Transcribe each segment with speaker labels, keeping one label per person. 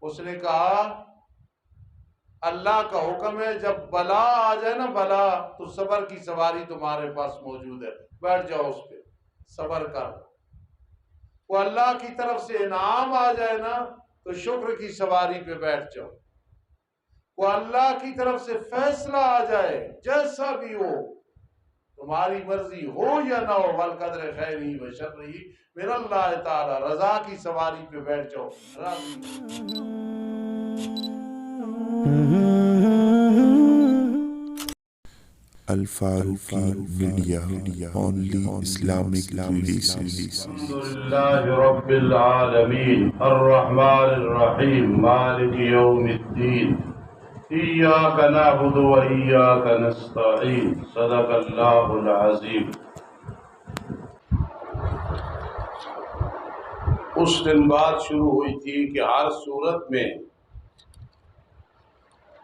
Speaker 1: اس نے کہا اللہ کا حکم ہے جب بلا آ جائے نا بلا، تو صبر کی سواری تمہارے پاس موجود ہے، بیٹھ جاؤ اس پہ، صبر کر۔ وہ اللہ کی طرف سے انعام آ جائے نا تو شکر کی سواری پہ بیٹھ جاؤ۔ وہ اللہ کی طرف سے فیصلہ آ جائے جیسا بھی ہو، تمہاری مرضی ہو یا نہ ہو، والقدر خیرہ و شرہ من اللہ تعالی، رضا کی سواری پہ بیٹھ جاؤ، راضی۔
Speaker 2: Al-Faruqi media, only Islamic relations.
Speaker 1: الحمدللہ رب العالمین الرحمن الرحیم مالک یوم الدین، ایاک نعبد و ایاک نستعین، صدق اللہ العظیم۔ اس دن بات شروع ہوئی تھی کہ ہر صورت میں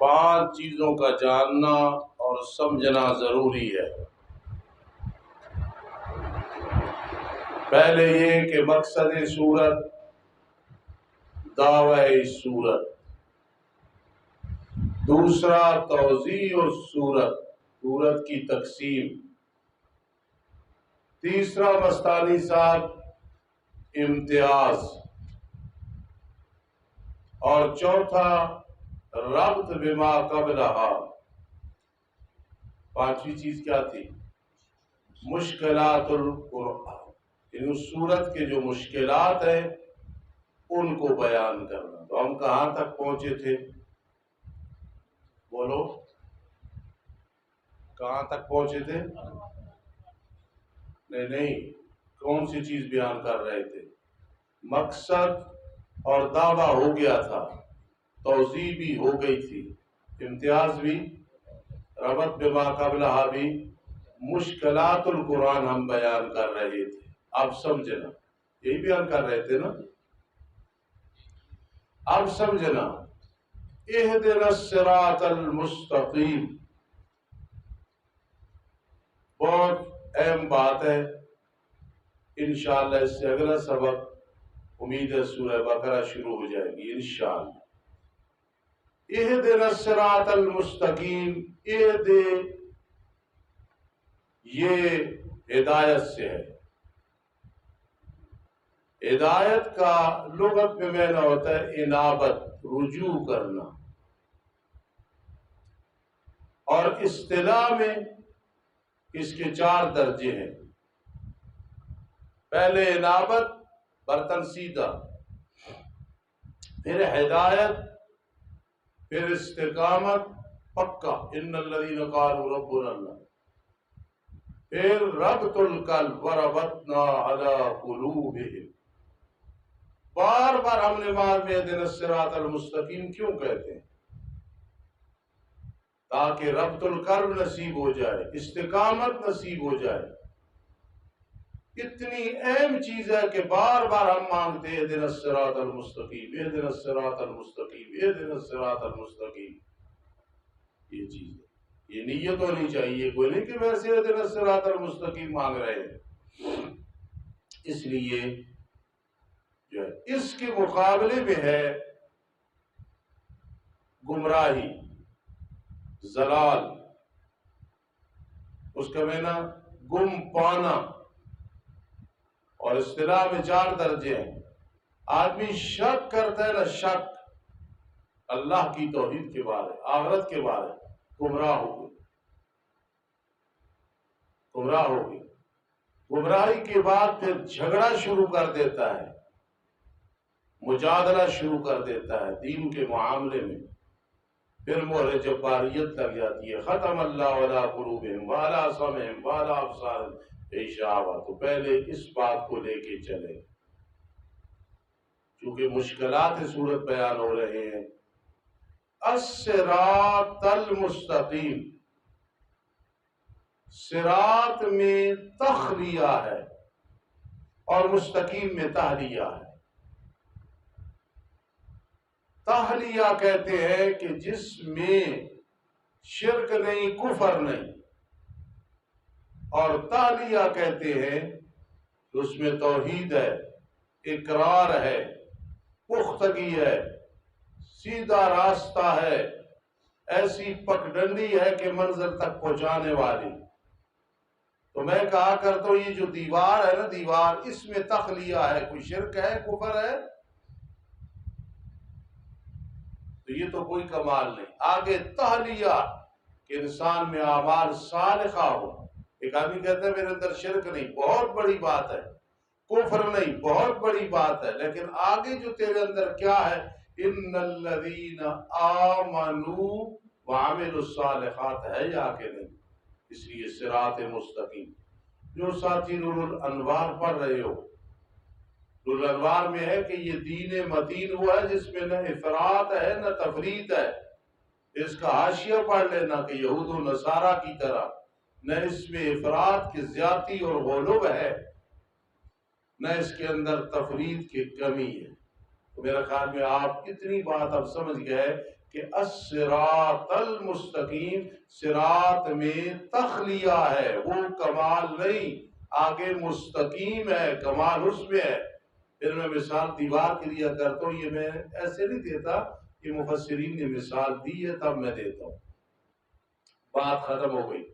Speaker 1: 5 چیزوں کا جاننا اور سمجھنا ضروری ہے۔ پہلے یہ کہ مقصد صورت، دعوی صورت، دوسرا توضیح صورت، صورت کی تقسیم، تیسرا مستانی صاحب امتیاز، اور چوتھا ربط بما قبلہا۔ 5ویں چیز کیا تھی؟ مشکلات القرآن، یعنی اس صورت کے جو مشکلات ہیں ان کو بیان کرنا۔ تو ہم کہاں تک پہنچے تھے؟ بولو، کہاں تک پہنچے تھے؟ نہیں، کون سی چیز بیان کر رہے تھے؟ مقصد اور دعویٰ ہو گیا تھا، توضیح بھی ہو گئی تھی، امتیاز بھی، ربط بما قبلہا بھی، مشکلات القرآن ہم بیان کر رہے تھے۔ اب سمجھنا، یہی بیان کر رہے تھے نا؟ اب سمجھنا، اہدنا الصراط المستقیم، بہت اہم بات ہے۔ انشاءاللہ اس سے اگلا سبق امید ہے سورہ بقرہ شروع ہو جائے گی انشاءاللہ۔ اہدنا الصراط المستقیم، اہد یہ ہدایت سے ہے۔ ہدایت کا لغت میں معنی ہوتا ہے انابت، رجوع کرنا، اور اصطلاح میں اس کے 4 درجے ہیں۔ پہلے انابت، برتن سیدھا، پھر ہدایت، پھر استقامت پکا، ان الذین قالوا ربنا اللہ، پھر ربط القلب وربطنا علی قلوبہم۔ بار بار ہم نماز میں اہدنا الصراط المستقیم کیوں کہتے ہیں؟ تاکہ ربط القلب نصیب ہو جائے، استقامت نصیب ہو جائے۔ اتنی اہم چیز ہے کہ بار بار ہم مانگتے ہیں اہدنا الصراط المستقیم، اہدنا الصراط المستقیم، اہدنا الصراط المستقیم۔ یہ چیز ہے، یہ نیت ہونی چاہیے، کوئی نہیں کہ ویسے اہدنا الصراط المستقیم مانگ رہے ہیں۔ اس لیے جو ہے اس کے مقابلے میں ہے گمراہی، ضلال، اس کا معنی گم پانا، اور اصطلاح میں 4 درجے ہیں۔ آدمی شک کرتا ہے نا، شک اللہ کی توحید کے بارے، آخرت کے بارے، گمراہ ہو گئی، گمراہ ہو گئی۔ گمراہی کے بعد پھر جھگڑا شروع کر دیتا ہے، مجادلہ شروع کر دیتا ہے دین کے معاملے میں، پھر مہر جباریت لگ جاتی ہے۔ ختم اللہ علی قلوبہم وعلی سمعہم وعلی ابصارہم غشاوہ۔ تو پہلے اس بات کو لے کے چلے، چونکہ مشکلات صورت بیان ہو رہے ہیں۔ الصراط المستقیم، صراط میں تخلیہ ہے اور مستقیم میں تہلیہ ہے۔ تہلیہ کہتے ہیں کہ جس میں شرک نہیں، کفر نہیں، اور تہلیہ کہتے ہیں کہ اس میں توحید ہے، اقرار ہے، پختگی ہے، سیدھا راستہ ہے، ایسی پگڈنڈی ہے کہ منزل تک پہنچانے والی۔ تو میں کہا کرتا ہوں یہ جو دیوار ہے نا، دیوار اس میں تخلیہ ہے، کوئی شرک ہے، کفر ہے؟ تو یہ تو کوئی کمال نہیں۔ آگے تحلیہ کہ انسان میں اعمال صالحہ ہو۔ ایک آدمی کہتا ہے میرے اندر شرک نہیں، بہت بڑی بات ہے، کفر نہیں، بہت بڑی بات ہے، لیکن آگے جو تیرے اندر کیا ہے، ان الذین آمنوا وعملوا الصالحات ہے یا کہ نہیں؟ اس لیے صراط مستقیم جو ساتھی نور الانوار پڑھ رہے ہو، نور الانوار میں ہے کہ یہ دین متین ہوا ہے جس میں نہ افراط ہے نہ تفریط ہے۔ اس کا حاشیہ پڑھ لینا کہ یہود و نصارہ کی طرح نہ اس میں افراط کی زیادتی اور غلو ہے، نہ اس کے اندر تفرید کی کمی ہے۔ تو میرا خیال میں آپ اتنی بات اب سمجھ گئے کہ الصراط المستقیم، صراط میں تخلیہ ہے، وہ کمال نہیں، آگے مستقیم ہے، کمال اس میں ہے۔ پھر میں مثال دیوار کے دیا کرتا ہوں، یہ میں ایسے نہیں دیتا، یہ مفسرین نے مثال دی ہے تب میں دیتا ہوں۔ بات ختم ہو گئی۔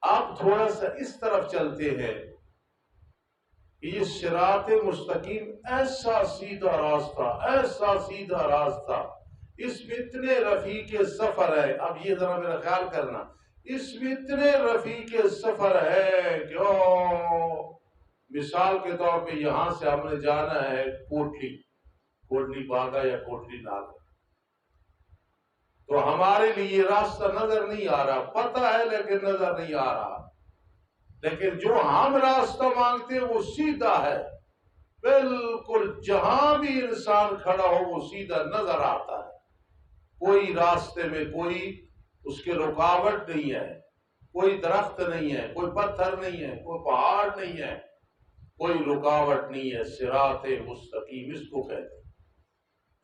Speaker 1: اب تھوڑا سا اس طرف چلتے ہیں، یہ صراط مستقیم ایسا سیدھا راستہ، ایسا سیدھا راستہ، اس میں اتنے رفیق سفر ہے۔ اب یہ ذرا میرا خیال کرنا، اس میں اتنے رفیق سفر ہے کہ مثال کے طور پہ یہاں سے ہم نے جانا ہے کوٹلی باغا یا کوٹلی ناگا، تو ہمارے لیے راستہ نظر نہیں آ رہا، پتہ ہے لیکن نظر نہیں آ رہا، لیکن جو ہم راستہ مانگتے ہیں وہ سیدھا ہے، بالکل جہاں بھی انسان کھڑا ہو وہ سیدھا نظر آتا ہے، کوئی راستے میں کوئی اس کے رکاوٹ نہیں ہے، کوئی درخت نہیں ہے، کوئی پتھر نہیں ہے، کوئی پہاڑ نہیں ہے، کوئی رکاوٹ نہیں ہے۔ صراط مستقیم اس کو کہتے ہیں۔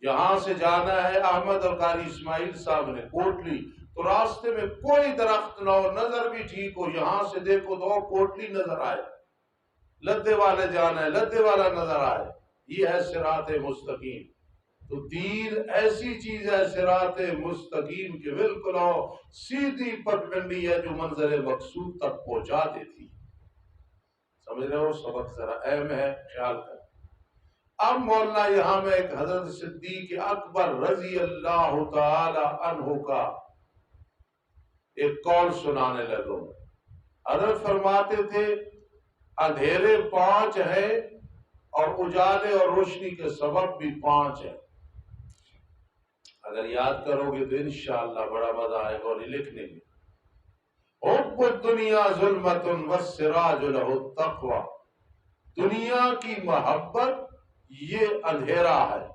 Speaker 1: یہاں سے جانا ہے احمد اور قاری اسماعیل صاحب نے کوٹلی، تو راستے میں کوئی درخت نہ ہو، نظر بھی ٹھیک ہو، یہاں سے دیکھو تو کوٹلی نظر آئے، لدے والے جانا ہے لدے والا نظر آئے، یہ ہے صراط مستقیم۔ تو دین ایسی چیز ہے صراط مستقیم کے بالکل سیدھی پگڈنڈی ہے جو منزل مقصود تک پہنچا دیتی ہے۔ سمجھ رہے ہو؟ سبق ذرا اہم ہے، خیال کر۔ اب مولانا یہاں میں ایک حضرت صدیق اکبر رضی اللہ تعالی عنہ کا ایک قول سنانے لگا۔ حضرت فرماتے تھے اندھیرے 5 ہیں اور اجالے اور روشنی کے سبب بھی 5 ہیں۔ اگر یاد کرو گے تو انشاءاللہ بڑا مزہ آئے گا اور یہ لکھنے میں۔ حب الدنیا ظلمت والسراج له التقوی، دنیا کی محبت یہ اندھیرا ہے،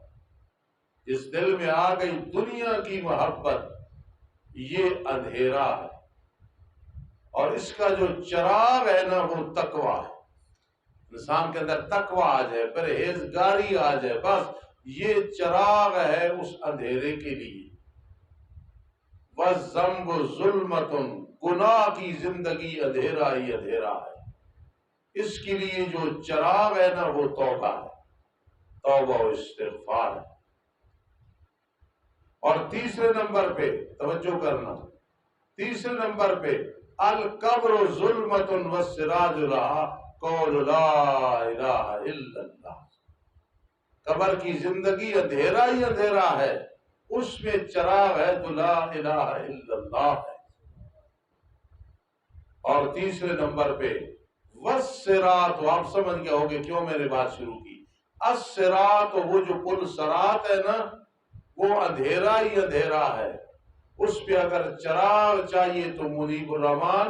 Speaker 1: جس دل میں آ گئی دنیا کی محبت یہ اندھیرا ہے، اور اس کا جو چراغ ہے نا وہ تقوی ہے۔ انسان کے اندر تقوی آ جائے، پرہیزگاری آ جائے، بس یہ چراغ ہے اس اندھیرے کے لیے۔ والذنب ظلمت، گناہ کی زندگی اندھیرا ہی اندھیرا ہے، اس کے لیے جو چراغ ہے نا وہ توبہ ہے، توبہ و استغفار ہے۔ اور تیسرے نمبر پہ توجہ کرنا، تیسرے نمبر پہ القبر ظلمت والسراج لہا قول لا الہ الا اللہ، قبر کی زندگی اندھیرا ہی اندھیرا ہے، اس میں چراغ ہے تو لا الہ الا اللہ ہے۔ اور تیسرے نمبر پہ والصراط، آپ سمجھ گئے ہوگے کیوں میں نے بات شروع کی۔ الصراط، وہ جو پل صراط ہے نا وہ اندھیرا ہی اندھیرا ہے، اس پہ اگر چراغ چاہیے تو منیب الرحمن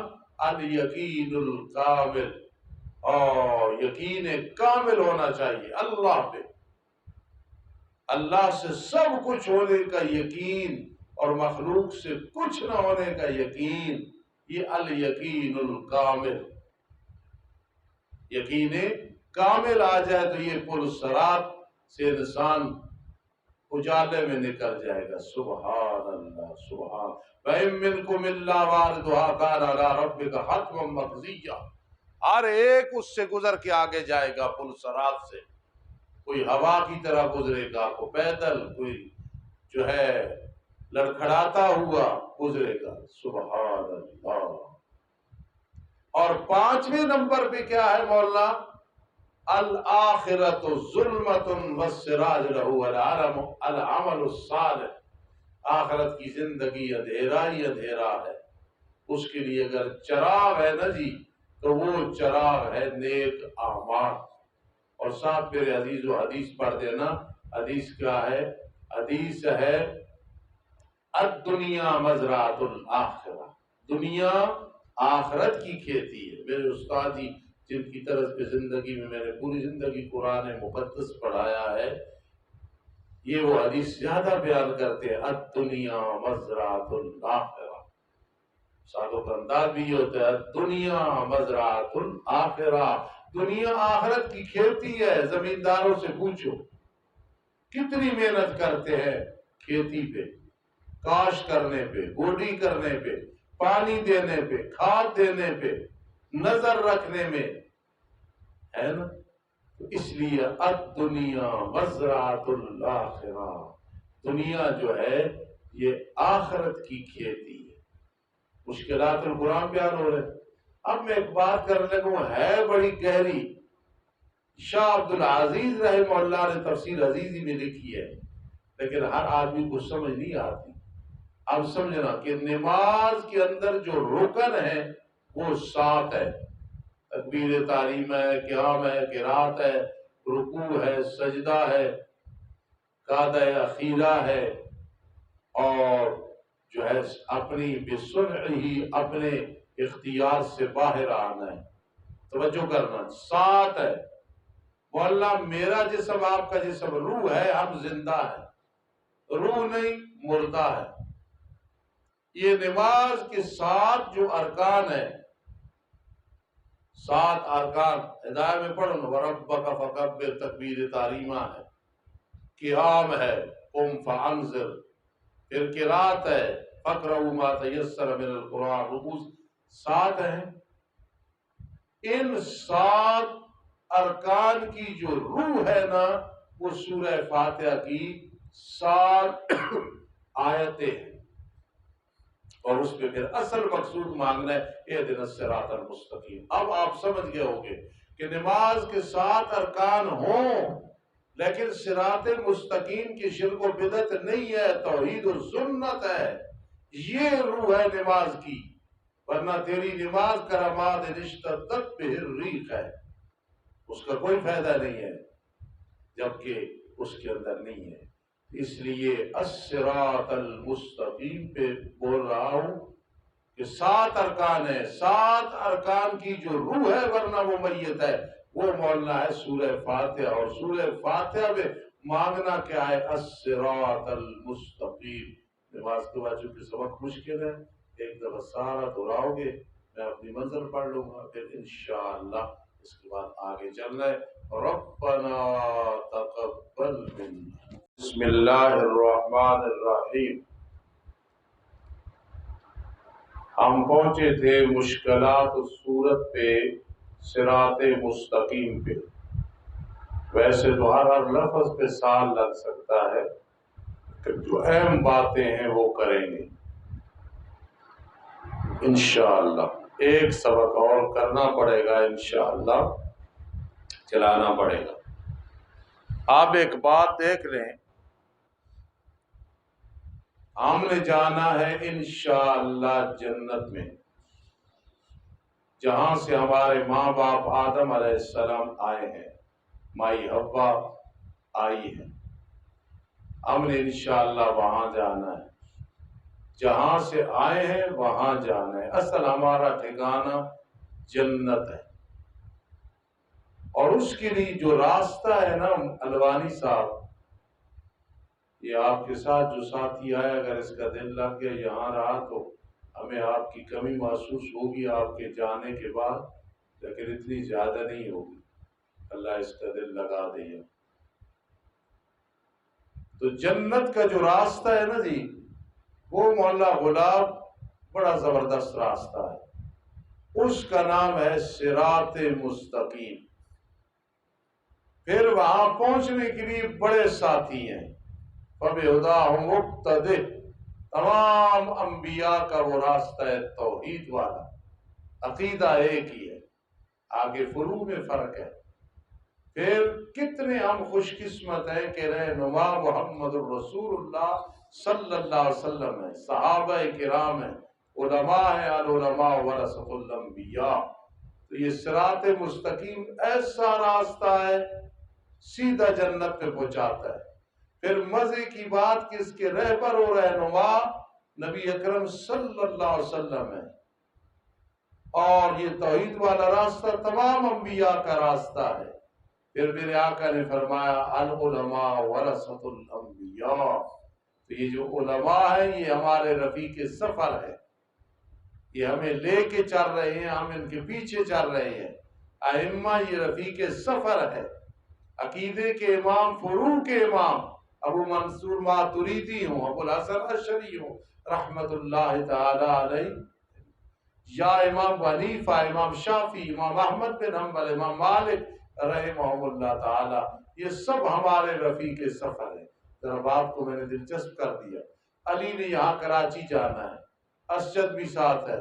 Speaker 1: الیقین الکامل، اور یقین کامل ہونا چاہیے اللہ پہ، اللہ سے سب کچھ ہونے کا یقین اور مخلوق سے کچھ نہ ہونے کا یقین، یہ الیقین الکامل، یقین کامل آ جائے تو یہ پل صراط سے انسان اجالے میں نکل جائے گا۔ سبحان اللہ، سبحان۔ وَإِن مِّنكُمْ إِلَّا وَارِدُهَا كَانَ عَلَىٰ رَبِّكَ حَتْمًا مَّقْضِيًّا، ہر ایک اس سے گزر کے آگے جائے گا پل صراط سے، کوئی ہوا کی طرح گزرے گا، کوئی پیدل، کوئی جو ہے لڑکھڑاتا ہوا گزرے گا. سبحان اللہ. اور 5ویں نمبر پہ کیا ہے مولانا؟ الآخرۃ ظلمۃ والسراج لہ العمل الصالح. آخرت کی زندگی اندھیرا ہی اندھیرا ہے. اس کے لیے اگر چراغ ہے نا جی تو وہ چراغ ہے نیک اعمال. اور ساتھ میرے عزیز و حدیث پڑھ دینا. حدیث کیا ہے؟ حدیث ہے الدنیا مزرعۃ الآخرہ. دنیا آخرت کی کھیتی ہے. میرے استاد جی جن کی طرز پہ زندگی میں میں نے پوری زندگی قرآن مقدس پڑھایا ہے، یہ وہ حدیث زیادہ بیان کرتے ہیں الدنیا مزرعۃ الآخرہ. سادوں کا انداز بھی یہ ہوتا ہے دنیا مزرعۃ الآخرہ. دنیا آخرت کی کھیتی ہے. زمینداروں سے پوچھو کتنی محنت کرتے ہیں کھیتی پہ، کاش کرنے پہ، گوڈی کرنے پہ، پانی دینے پہ، کھاد دینے پہ، نظر رکھنے میں، ہے نا؟ تو اس لیے الدنیا مزرعۃ الآخرہ. دنیا جو ہے یہ آخرت کی کھیتی ہے. مشکلات القرآن بیان ہو رہے. اب میں ایک بات کرنے لگوں ہے بڑی گہری. شاہ عبد العزیز رحمہ اللہ نے تفسیر عزیزی میں لکھی ہے، لیکن ہر آدمی کو سمجھ نہیں آتی. اب سمجھنا کہ نماز کے اندر جو رکن ہے وہ 7 ہے. تکبیر تحریم ہے، قیام ہے، قرات ہے، رکوع ہے، سجدہ ہے، قعدہ اخیرہ ہے، اور جو ہے اپنی بسرعہ اپنے اختیار سے باہر آنا ہے. توجہ کرنا 7 ہے. مولا میرا جسم آپ کا جسم روح ہے، ہم زندہ ہے، روح نہیں مردہ ہے. یہ نماز کے 7 جو ارکان ہیں، 7 ارکان ہدایت میں پڑھو نا. وربک فکبر تکبیر تحریمہ ہے، قیام ہے قم فانذر، پھر قرات ہے فقرؤ ما تیسر من القرآن، رکوع 7 ہیں. ان 7 ارکان کی جو روح ہے نا وہ سورہ فاتحہ کی 7 آیتیں ہیں. اور اس پہ پھر اصل مقصود مانگنا ہے اہدنا الصراط المستقیم. اب آپ سمجھ گئے ہوگے کہ نماز کے 7 ارکان ہوں لیکن صراط مستقیم کی شرک و بدعت نہیں ہے، توحید و سنت ہے. یہ روح ہے نماز کی. ورنہ تیری نماز کرامات اشتدت بہ الریح ہے، اس کا کوئی فائدہ نہیں ہے جبکہ اس کے اندر نہیں ہے. اس لیے الصراط المستقیم پہ بول رہا ہوں کہ 7 ارکان ہیں. 7 ارکان کی جو روح ہے ورنہ وہ میت ہے، وہ مولانا ہے سورہ فاتحہ. اور سورہ فاتحہ میں مانگنا کیا ہے؟ الصراط المستقیم. نماز کے بعد چونکہ سبق مشکل ہے، ایک دفعہ سارا دہراؤ گے، میں اپنی منزل پڑھ لوں گا، پھر انشاءاللہ اس کے بعد آگے چلنا ہے. ربنا تقبل منا. بسم اللہ الرحمن الرحیم. ہم پہنچے تھے مشکلات الصورت پہ، صراط مستقیم پہ. ویسے تو ہر لفظ پہ سال لگ سکتا ہے کہ جو اہم باتیں ہیں وہ کریں گے انشاءاللہ. ایک سبق اور کرنا پڑے گا انشاءاللہ، چلانا پڑے گا. آپ ایک بات دیکھ لیں، ہم نے جانا ہے انشاءاللہ جنت میں، جہاں سے ہمارے ماں باپ آدم علیہ السلام آئے ہیں، مائی حوا آئی ہے. ہم نے انشاءاللہ وہاں جانا ہے. جہاں سے آئے ہیں وہاں جانا ہے. اصل ہمارا ٹھکانہ جنت ہے. اور اس کے لیے جو راستہ ہے نا الوانی صاحب، یہ آپ کے ساتھ جو ساتھی آیا اگر اس کا دل لگ گیا یہاں رہا تو ہمیں آپ کی کمی محسوس ہوگی آپ کے جانے کے بعد، لیکن اتنی زیادہ نہیں ہوگی. اللہ اس کا دل لگا دے. تو جنت کا جو راستہ ہے نا جی وہ مولا غلام بڑا زبردست راستہ ہے. اس کا نام ہے صراط مستقیم. پھر وہاں پہنچنے کے لیے بڑے ساتھی ہیں. فَبِهُدَاهُمْ مُقْتَدِهْ، تمام انبیاء کا وہ راستہ ہے توحید والا، عقیدہ ایک ہی ہے، آگے فروع میں فرق ہے۔ پھر کتنے ہم خوش قسمت ہیں کہ رہنما محمد الرسول اللہ صلی اللہ علیہ وسلم ہے، صحابہ کرام ہیں، علماء ہیں، العلماء ورثۃ الانبیاء۔ تو یہ صراط مستقیم ایسا راستہ ہے سیدھا جنت پہ پہنچاتا ہے۔ پھر مزے کی بات کہ اس کے رہبر و رہنما نبی اکرم صلی اللہ علیہ وسلم ہے، اور یہ توحید والا راستہ تمام انبیاء کا راستہ ہے۔ پھر میرے آقا نے فرمایا العلماء ورثۃ الانبیاء، تو یہ جو علماء ہیں یہ ہمارے رفیق سفر ہے، یہ ہمیں لے کے چل رہے ہیں، ہم ان کے پیچھے چل رہے ہیں۔ ائمہ یہ رفیق سفر ہے، عقیدے کے امام، فروع کے امام، ابو منصور ماتریدی ہوں، ابو الحسن اشعری ہوں رحمت اللہ تعالی علیہ، یا امام حنیفہ، امام شافعی، امام احمد بن حنبل، امام مالک رحمہ اللہ تعالی، یہ سب ہمارے رفیق سفر ہے۔ ذرا بات کو میں نے دلچسپ کر دیا، علی نے یہاں کراچی جانا ہے، اسجد بھی ساتھ ہے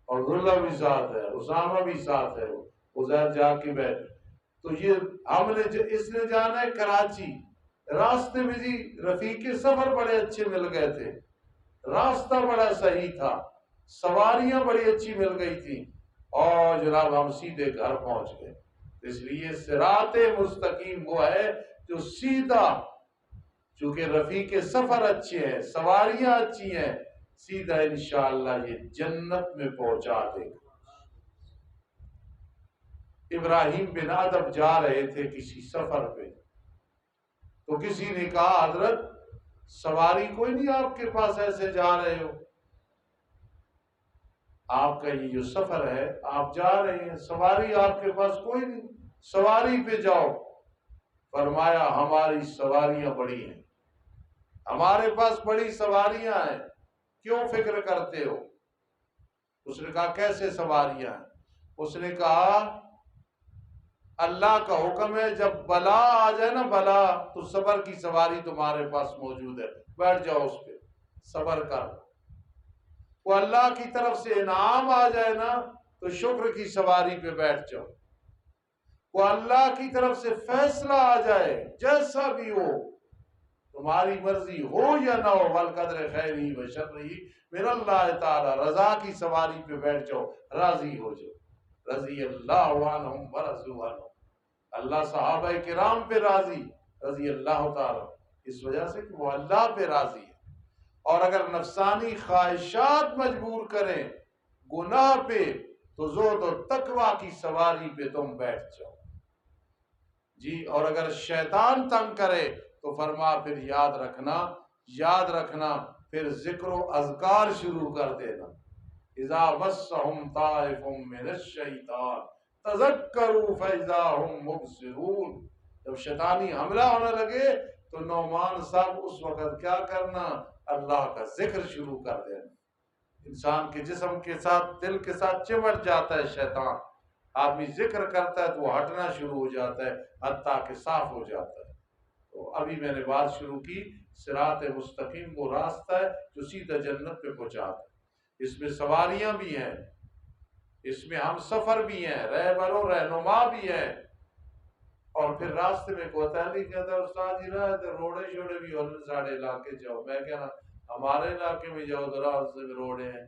Speaker 1: اور غلہ بھی ساتھ ہے، اسامہ بھی ساتھ ہے، عزیر جا کے بیٹھ، تو یہ ہم نے اس نے جانا ہے کراچی، راستے میں جی رفیق سفر بڑے اچھے مل گئے تھے، راستہ بڑا صحیح تھا، سواریاں بڑی اچھی مل گئی تھی، اور جناب ہم سیدھے گھر پہنچ گئے۔ اس لیے صراط مستقیم وہ ہے جو سیدھا، چونکہ رفیق سفر اچھے ہیں، سواریاں اچھی ہیں، سیدھا انشاءاللہ یہ جنت میں پہنچا دے گا۔ ابراہیم بن ادم جا رہے تھے کسی سفر پہ، تو کسی نے کہا حضرت سواری کوئی نہیں آپ کے پاس، ایسے جا رہے ہو، آپ کا یہ جو سفر ہے آپ جا رہے ہیں، سواری آپ کے پاس کوئی نہیں، سواری پہ جاؤ۔ فرمایا ہماری سواریاں بڑی ہیں، ہمارے پاس بڑی سواریاں ہیں، کیوں فکر کرتے ہو؟ اس نے کہا کیسے سواریاں ہیں؟ اس نے کہا اللہ کا حکم ہے جب بلا آ جائے نا، بلا، تو صبر کی سواری تمہارے پاس موجود ہے، بیٹھ جاؤ اس پہ، صبر کر۔ وہ اللہ کی طرف سے انعام آ جائے نا تو شکر کی سواری پہ بیٹھ جاؤ۔ وہ اللہ کی طرف سے فیصلہ آ جائے جیسا بھی ہو، تمہاری مرضی ہو یا نہ ہو، والقدر خیری و شرری من اللہ تعالی، رضا کی سواری پہ بیٹھ جاؤ، راضی ہو جاؤ۔ رضی اللہ عنہم ورضوا عنہ، اللہ صحابہ کرام پہ راضی، رضی اللہ تعالی، اس وجہ سے کہ وہ اللہ پہ راضی ہے۔ اور اگر نفسانی خواہشات مجبور کریں گناہ پہ، تو زہد و تقوی کی سواری پہ تم بیٹھ جاؤ جی۔ اور اگر شیطان تنگ کرے تو فرما پھر یاد رکھنا پھر ذکر و اذکار شروع کر دینا۔ اذا مسهم طائف من الشیطان تذکروا فاذا هم مبصرون، جب شیطانی حملہ ہونے لگے تو نعمان صاحب اس وقت کیا کرنا؟ اللہ کا ذکر شروع کر دینا۔ انسان کے جسم کے ساتھ، دل کے ساتھ چمٹ جاتا ہے شیطان، آدمی ذکر کرتا ہے تو وہ ہٹنا شروع ہو جاتا ہے، حتیٰ کہ صاف ہو جاتا ہے۔ تو ابھی میں نے بات شروع کی، صراط مستقیم وہ راستہ ہے جو سیدھا جنت پہ پہنچاتا ہے۔ اس میں سواریاں بھی ہیں، اس میں ہم سفر بھی ہیں، رہبر و رہنما بھی ہیں، اور پھر راستے میں کوتا نہیں کہتا استاد جی رہا ہے روڑے شوڑے بھی ہونے ساڑھے علاقے جاؤ، میں کہنا ہمارے علاقے میں جاؤ تو راستے میں روڑے ہیں،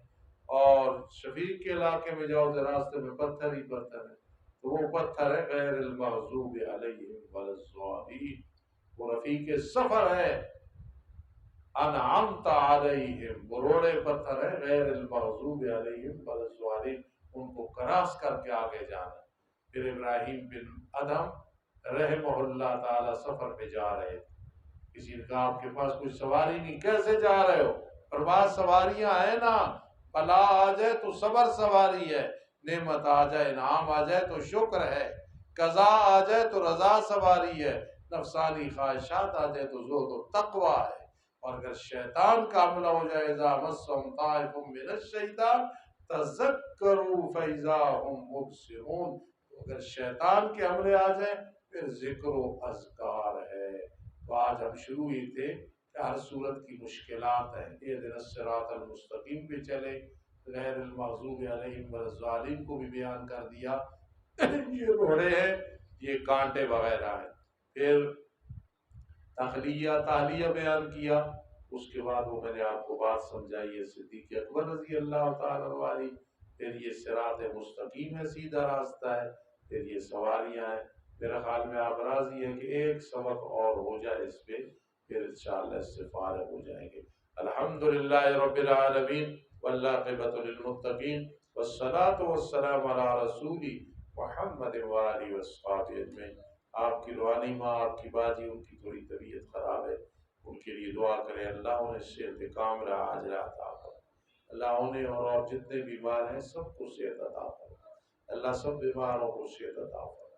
Speaker 1: اور شفیق کے علاقے میں جاؤ تو راستے میں پتھر ہی پتھر ہے، تو وہ پتھر ہے غیر المغضوب علیہم ولا الضالین، وہ رفیق سفر ہے، انعمت علیہم، وہ روڑے پتھر ہے، غیر المغضوب علیہم ولا الضالین، ان کو کراس کر کے آگے جانا۔ پھر ابراہیم بن ادم رحمہ اللہ تعالی سفر پہ جا رہے تھے، کسی نے کہا آپ کے پاس کوئی سواری نہیں، کیسے جا رہے ہو؟ پر بعض سواریاں ہیں نا، بلا آ جائے تو صبر سواری ہے، نعمت آ جائے، انعام آ جائے تو شکر ہے، قضا آ جائے تو رضا سواری ہے، نفسانی خواہشات آ جائے تو زہد و تقوی ہے۔ اور اگر شیطان کا حملہ ہو جائے، اذا مسهم طائف من الشیطان تذکروا فاذا هم مبصرون، تو اگر شیطان کے حملے آ جائیں پھر ذکر و اذکار ہے۔ تو آج ہم شروع ہی تھے کہ ہر صورت کی مشکلات ہیں، اہدنا الصراط المستقیم پہ چلے، غیر المغضوب علیہم ولا الضالین کو بھی بیان کر دیا، یہ روڑے ہیں، یہ کانٹے وغیرہ ہیں۔ پھر تخلیہ تعلیہ بیان کیا، اس کے بعد وہ میں نے آپ کو بات سمجھائی ہے صدیق اکبر رضی اللہ تعالیٰ عنہ والی، پھر یہ صراط مستقیم ہے، سیدھا راستہ ہے، پھر یہ سواریاں ہیں۔ میرا خیال میں آپ راضی ہیں کہ ایک سبق اور ہو جائے اس پہ، پھر انشاءاللہ اس سے فارغ ہو جائیں گے۔ الحمدللہ رب العالمین والعاقبۃ للمتقین والصلاة والسلام علی رسول محمد وآلہ وصحبہ اجمعین۔ آپ کی روحانی ماں، آپ کی باجی، ان کی تھوڑی طبیعت خراب ہے، ان کے لیے دعا کریں، اللہ انہیں صحت کاملہ عاجلہ عطا فرمائے، اللہ انہیں اور جتنے بیمار ہیں سب کو صحت عطا فرمائے، اللہ سب بیماروں کو صحت عطا فرمائے،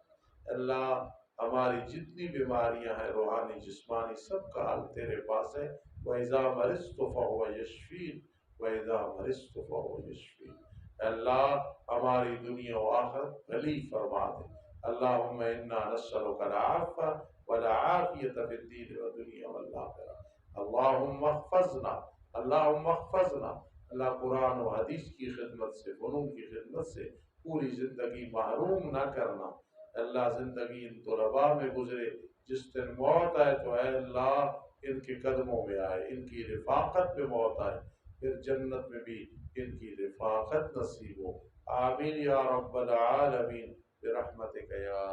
Speaker 1: اللہ ہماری جتنی بیماریاں ہیں روحانی جسمانی سب کا حل تیرے پاس ہے۔ وَإِذَا مَرِضْتُ فَهُوَ يَشْفِينِ وَإِذَا مَرِضْتُ فَهُوَ يَشْفِينِ۔ اللہ ہماری دنیا و آخرت بھلی فرما دے۔ اللہم انا نسألک العفو والعافیۃ فی الدین والدنیا والآخرہ۔ اللہم احفظنا، اللہم احفظنا، اللہ قرآن و حدیث کی خدمت سے، فنون کی خدمت سے پوری زندگی محروم نہ کرنا۔ اللہ زندگی ان طلباء میں گزرے، جس دن موت آئے تو اے اللہ ان کے قدموں میں آئے، ان کی رفاقت میں موت آئے، پھر جنت میں بھی ان کی رفاقت نصیب ہو۔ آمین یا رب العالمین برحمتک یا